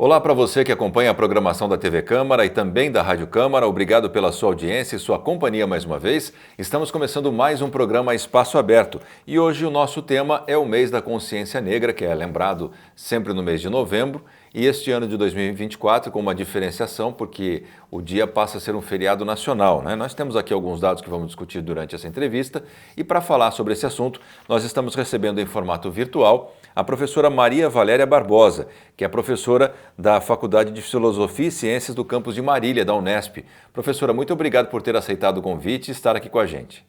Olá para você que acompanha a programação da TV Câmara e também da Rádio Câmara. Obrigado pela sua audiência e sua companhia mais uma vez. Estamos começando mais um programa Espaço Aberto e hoje o nosso tema é o mês da consciência negra, que é lembrado sempre no mês de novembro, e este ano de 2024 com uma diferenciação porque o dia passa a ser um feriado nacional, né? Nós temos aqui alguns dados que vamos discutir durante essa entrevista e para falar sobre esse assunto nós estamos recebendo em formato virtual a professora Maria Valéria Barbosa, que é professora da Faculdade de Filosofia e Ciências do campus de Marília, da Unesp. Professora, muito obrigado por ter aceitado o convite e estar aqui com a gente.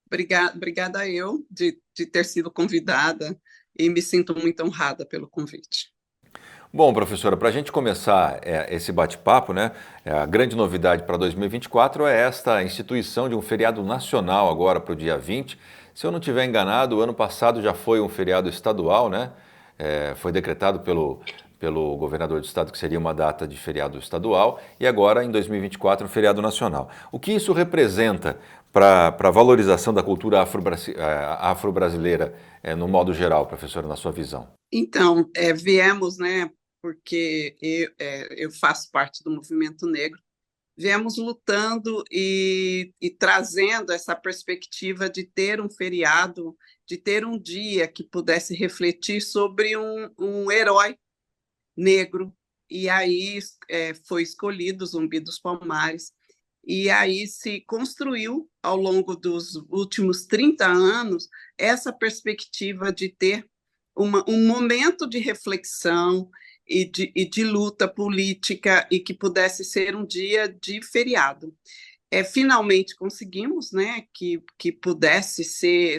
Obrigada eu de ter sido convidada e me sinto muito honrada pelo convite. Bom, professora, para a gente começar esse bate-papo, né, a grande novidade para 2024 é esta instituição de um feriado nacional agora para o dia 20. Se eu não estiver enganado, o ano passado já foi um feriado estadual, né? Foi decretado pelo governador do estado que seria uma data de feriado estadual e agora, em 2024, um feriado nacional. O que isso representa para a valorização da cultura afro-brasileira no modo geral, professora, na sua visão? Então, viemos, né, porque eu faço parte do movimento negro, viemos lutando e trazendo essa perspectiva de ter um feriado, de ter um dia que pudesse refletir sobre um herói negro, e aí foi escolhido o Zumbi dos Palmares, e aí se construiu, ao longo dos últimos 30 anos, essa perspectiva de ter um momento de reflexão e de luta política e que pudesse ser um dia de feriado. Finalmente conseguimos, né, que pudesse ser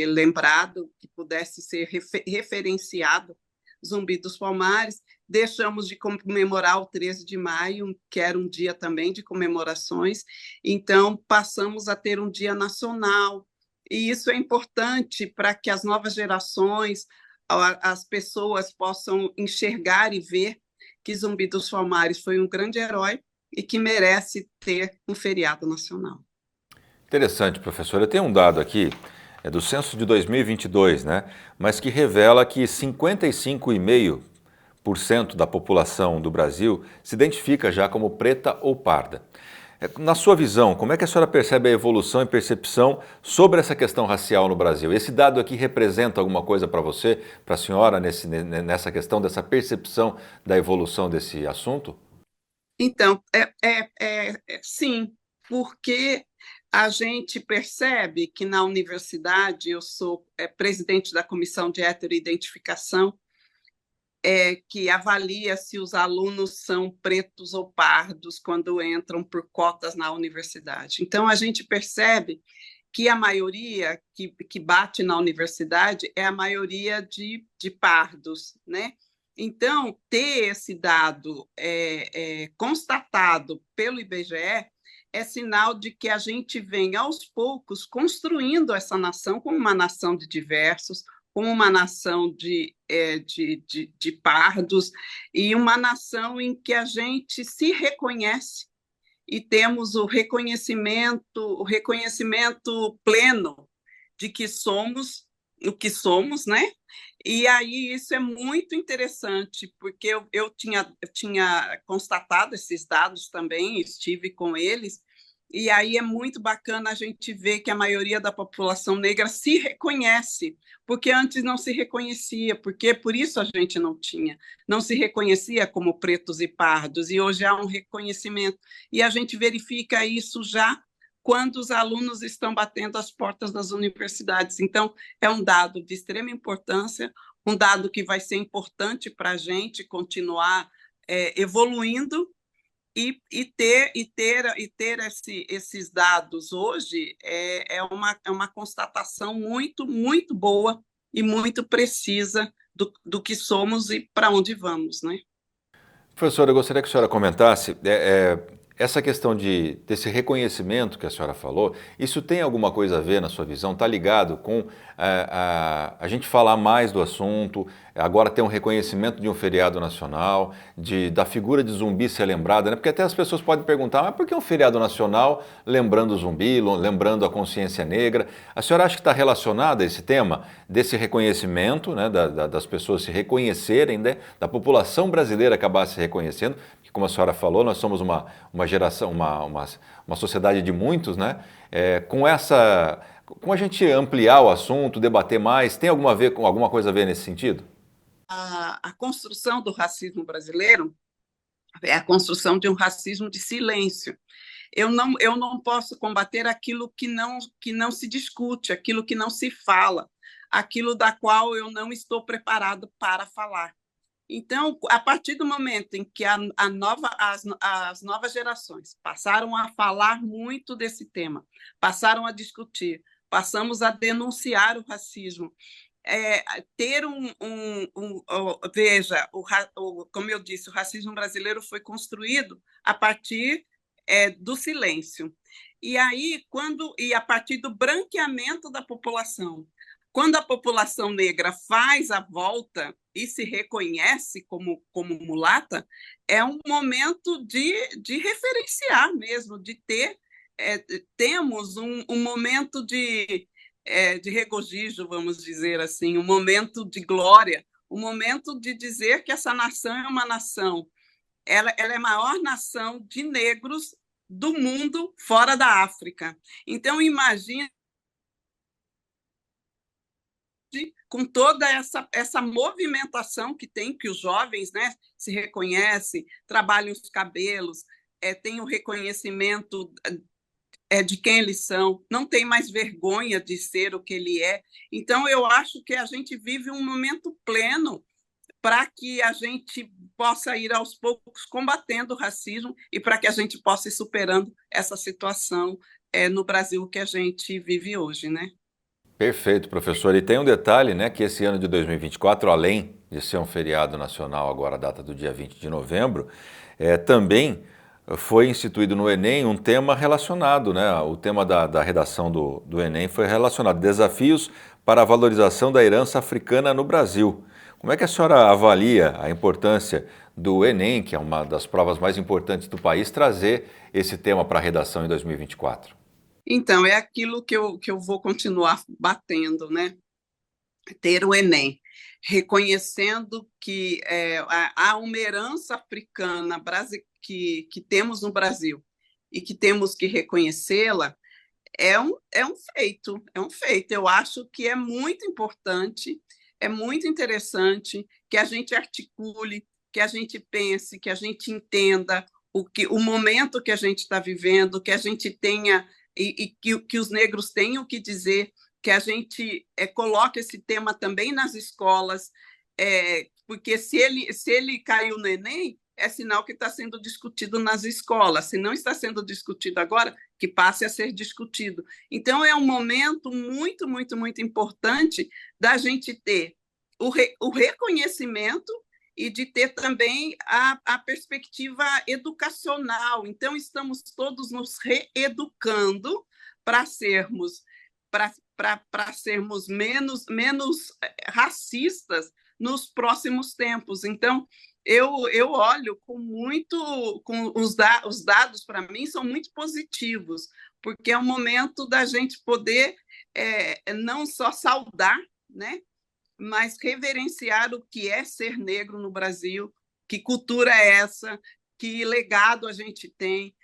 lembrado, que pudesse ser referenciado Zumbi dos Palmares. Deixamos de comemorar o 13 de maio, que era um dia também de comemorações, então passamos a ter um dia nacional, e isso é importante para que as novas gerações, as pessoas possam enxergar e ver que Zumbi dos Palmares foi um grande herói e que merece ter um feriado nacional. Interessante, professora. Tem um dado aqui, é do censo de 2022, né? Mas que revela que 55,5% da população do Brasil se identifica já como preta ou parda. Na sua visão, como é que a senhora percebe a evolução e percepção sobre essa questão racial no Brasil? Esse dado aqui representa alguma coisa para você, para a senhora, nessa questão dessa percepção da evolução desse assunto? Então, sim, porque a gente percebe que na universidade, eu sou presidente da Comissão de Heteroidentificação, que avalia se os alunos são pretos ou pardos quando entram por cotas na universidade. Então, a gente percebe que a maioria que bate na universidade é a maioria de pardos, né? Então, ter esse dado constatado pelo IBGE é sinal de que a gente vem, aos poucos, construindo essa nação como uma nação de diversos, como uma nação de pardos, e uma nação em que a gente se reconhece e temos o reconhecimento pleno de que somos o que somos, né? E aí isso é muito interessante, porque eu tinha constatado esses dados também, estive com eles, e aí é muito bacana a gente ver que a maioria da população negra se reconhece, porque antes não se reconhecia, porque por isso a gente não se reconhecia como pretos e pardos, e hoje há um reconhecimento, e a gente verifica isso já quando os alunos estão batendo as portas das universidades. Então, é um dado de extrema importância, um dado que vai ser importante para a gente continuar evoluindo e ter esses dados hoje é uma constatação muito, muito boa e muito precisa do que somos e para onde vamos, né? Professora, eu gostaria que a senhora comentasse. Essa questão desse reconhecimento que a senhora falou, isso tem alguma coisa a ver na sua visão? Está ligado com a gente falar mais do assunto, agora ter um reconhecimento de um feriado nacional, da figura de Zumbi ser lembrada, né? Porque até as pessoas podem perguntar, mas por que um feriado nacional lembrando o Zumbi, lembrando a consciência negra? A senhora acha que está relacionada a esse tema, desse reconhecimento, né, das pessoas se reconhecerem, né, da população brasileira acabar se reconhecendo? Como a senhora falou, nós somos uma geração, uma sociedade de muitos, né? Com a gente ampliar o assunto, debater mais, tem alguma coisa a ver nesse sentido? A construção do racismo brasileiro é a construção de um racismo de silêncio. Eu não posso combater aquilo que não se discute, aquilo que não se fala, aquilo da qual eu não estou preparado para falar. Então, a partir do momento em que as novas gerações passaram a falar muito desse tema, passaram a discutir, passamos a denunciar o racismo, ter veja, como eu disse, o racismo brasileiro foi construído a partir do silêncio. E aí, a partir do branqueamento da população, quando a população negra faz a volta e se reconhece como mulata, é um momento de referenciar mesmo, de ter, temos um momento de regozijo, vamos dizer assim, um momento de glória, um momento de dizer que essa nação é uma nação, ela é a maior nação de negros do mundo fora da África. Então, imagine com toda essa movimentação que tem, que os jovens, né, se reconhecem, trabalham os cabelos, têm o reconhecimento de quem eles são, não tem mais vergonha de ser o que ele é. Então, eu acho que a gente vive um momento pleno para que a gente possa ir aos poucos combatendo o racismo e para que a gente possa ir superando essa situação no Brasil que a gente vive hoje, né? Perfeito, professor. E tem um detalhe, né, que esse ano de 2024, além de ser um feriado nacional, agora a data do dia 20 de novembro, também foi instituído no Enem um tema relacionado, né? O tema da redação do Enem foi relacionado: desafios para a valorização da herança africana no Brasil. Como é que a senhora avalia a importância do Enem, que é uma das provas mais importantes do país, trazer esse tema para a redação em 2024? Então, é aquilo que eu vou continuar batendo, né? Ter o Enem, reconhecendo que há uma herança africana que temos no Brasil e que temos que reconhecê-la, é um feito, é um feito. Eu acho que é muito importante, é muito interessante que a gente articule, que a gente pense, que a gente entenda o momento que a gente está vivendo, que a gente tenha e que os negros tenham o que dizer, que a gente coloque esse tema também nas escolas, porque se ele caiu no Enem, é sinal que está sendo discutido nas escolas. Se não está sendo discutido agora, que passe a ser discutido. Então, é um momento muito, muito, muito importante da gente ter o reconhecimento e de ter também a perspectiva educacional. Então, estamos todos nos reeducando para sermos menos racistas nos próximos tempos. Então, eu olho os dados para mim são muito positivos, porque é um momento da gente poder não só saudar, né, mas reverenciar o que é ser negro no Brasil, que cultura é essa, que legado a gente tem,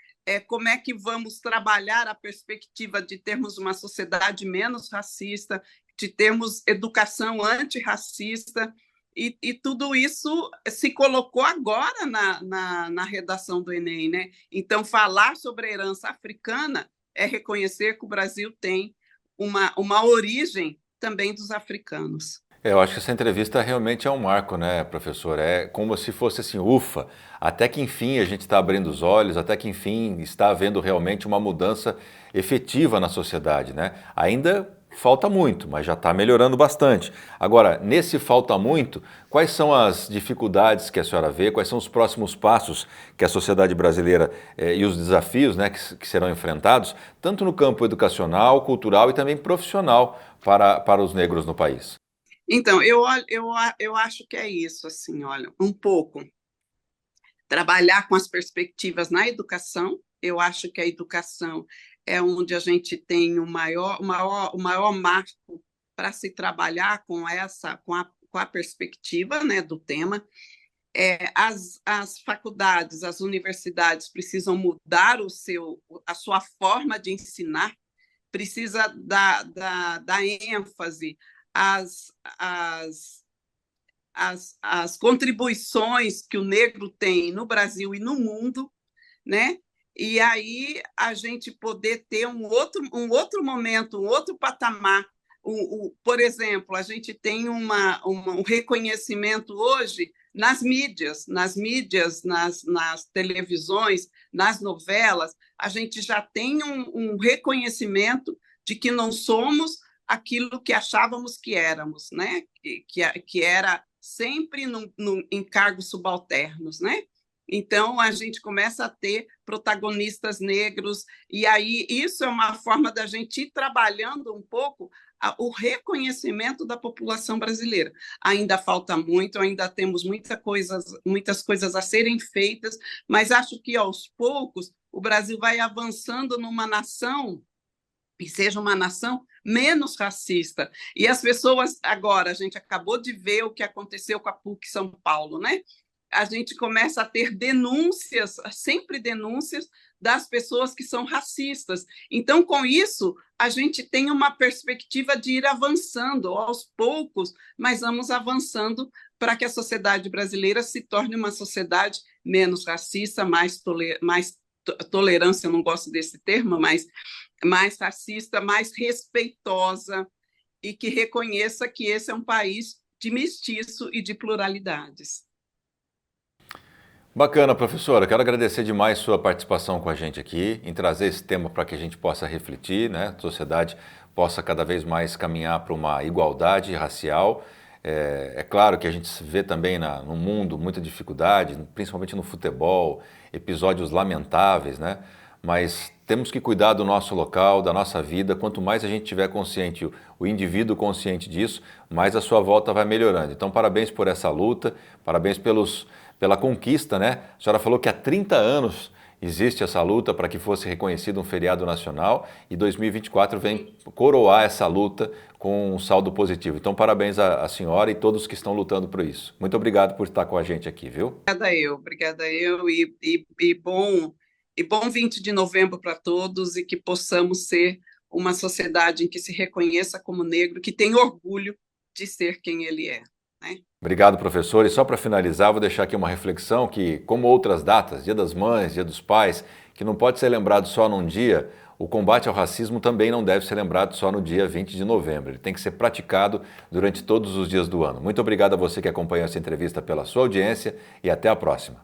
como é que vamos trabalhar a perspectiva de termos uma sociedade menos racista, de termos educação antirracista, e tudo isso se colocou agora na redação do Enem, né? Então, falar sobre a herança africana é reconhecer que o Brasil tem uma origem também dos africanos. Eu acho que essa entrevista realmente é um marco, né, professor? É como se fosse assim, ufa, até que enfim a gente está abrindo os olhos, até que enfim está havendo realmente uma mudança efetiva na sociedade, né? Ainda falta muito, mas já está melhorando bastante. Agora, nesse falta muito, quais são as dificuldades que a senhora vê, quais são os próximos passos que a sociedade brasileira e os desafios, né, que serão enfrentados, tanto no campo educacional, cultural e também profissional para os negros no país? Então, eu acho que é isso, assim, olha, um pouco trabalhar com as perspectivas na educação. Eu acho que a educação é onde a gente tem o maior marco para se trabalhar com a perspectiva, né, do tema. As faculdades, as universidades precisam mudar a sua forma de ensinar, precisa dar ênfase às, às, às contribuições que o negro tem no Brasil e no mundo, né? E aí a gente poder ter um outro momento, um outro patamar. Por exemplo, a gente tem um reconhecimento hoje nas televisões, nas novelas, a gente já tem um reconhecimento de que não somos aquilo que achávamos que éramos, né? Que era sempre em cargos subalternos, né? Então, a gente começa a ter protagonistas negros, e aí isso é uma forma da gente ir trabalhando um pouco o reconhecimento da população brasileira. Ainda falta muito, ainda temos muitas coisas a serem feitas, mas acho que aos poucos o Brasil vai avançando numa nação e seja uma nação menos racista. E as pessoas, agora, a gente acabou de ver o que aconteceu com a PUC São Paulo, né? A gente começa a ter denúncias, sempre denúncias, das pessoas que são racistas. Então, com isso, a gente tem uma perspectiva de ir avançando aos poucos, mas vamos avançando para que a sociedade brasileira se torne uma sociedade menos racista, mais tolerância, eu não gosto desse termo, mas mais racista, mais respeitosa, e que reconheça que esse é um país de mestiço e de pluralidades. Bacana, professora. Quero agradecer demais sua participação com a gente aqui, em trazer esse tema para que a gente possa refletir, né? A sociedade possa cada vez mais caminhar para uma igualdade racial. É claro que a gente vê também no mundo muita dificuldade, principalmente no futebol, episódios lamentáveis, né? Mas temos que cuidar do nosso local, da nossa vida. Quanto mais a gente tiver consciente, o indivíduo consciente disso, mais a sua volta vai melhorando. Então, parabéns por essa luta, parabéns pela conquista, né? A senhora falou que há 30 anos existe essa luta para que fosse reconhecido um feriado nacional e 2024 vem coroar essa luta com um saldo positivo. Então, parabéns à senhora e todos que estão lutando por isso. Muito obrigado por estar com a gente aqui, viu? Obrigada eu, e bom 20 de novembro para todos, e que possamos ser uma sociedade em que se reconheça como negro, que tem orgulho de ser quem ele é, né? Obrigado, professor. E só para finalizar, vou deixar aqui uma reflexão que, como outras datas, Dia das Mães, Dia dos Pais, que não pode ser lembrado só num dia, o combate ao racismo também não deve ser lembrado só no dia 20 de novembro. Ele tem que ser praticado durante todos os dias do ano. Muito obrigado a você que acompanhou essa entrevista pela sua audiência e até a próxima.